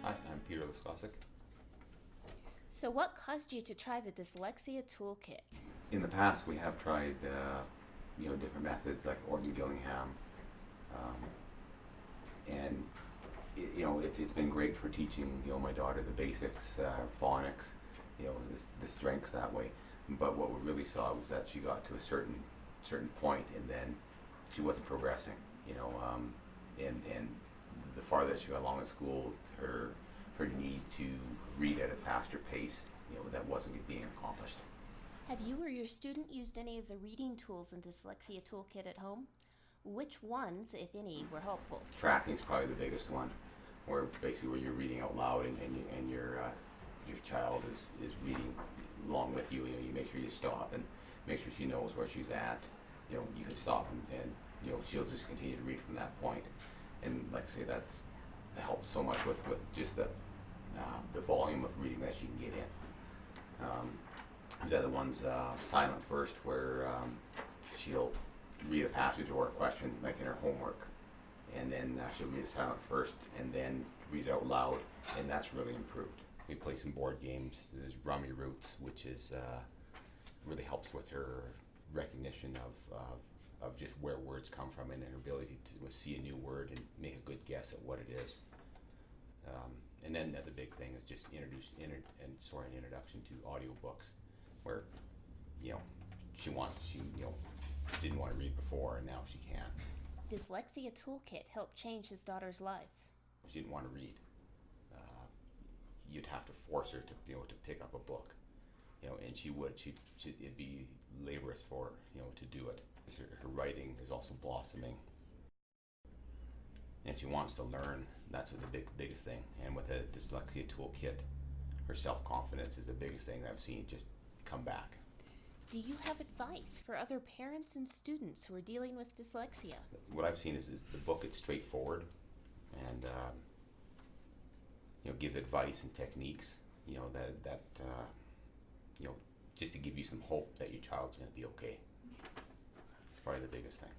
Hi, I'm Peter Dyslexia. So what caused you to try the Dyslexia Toolkit? In the past, we have tried, different methods like Orton Gillingham, and it's been great for teaching my daughter the basics, phonics, the strengths that way. But what we really saw was that she got to a certain point, and then she wasn't progressing. And the farther she got along in school, her need to read at a faster pace, that wasn't being accomplished. Have you or your student used any of the reading tools in Dyslexia Toolkit at home? Which ones, if any, were helpful? Tracking is probably the biggest one, where you're reading out loud and your child is reading along with you. You make sure you stop and make sure she knows where she's at. You can stop and she'll just continue to read from that point. And like I say, that helps so much with just the volume of reading that she can get in. The other one's silent first, where she'll read a passage or a question like in her homework, and then she'll read it silent first and then read it out loud, and that's really improved. We play some board games. There's Rummy Roots, which is really helps with her recognition of just where words come from and her ability to see a new word and make a good guess at what it is. And then the big thing is just an introduction to audiobooks, where she didn't want to read before, and now she can. Dyslexia Toolkit helped change his daughter's life. She didn't want to read. You'd have to force her to pick up a book, and she would. It'd be laborious for her, to do it. Her writing is also blossoming, and she wants to learn. That's what the biggest thing. And with a Dyslexia Toolkit, her self-confidence is the biggest thing that I've seen just come back. Do you have advice for other parents and students who are dealing with dyslexia? What I've seen is the book. It's straightforward, and gives advice and techniques. That just to give you some hope that your child's going to be okay. Probably the biggest thing.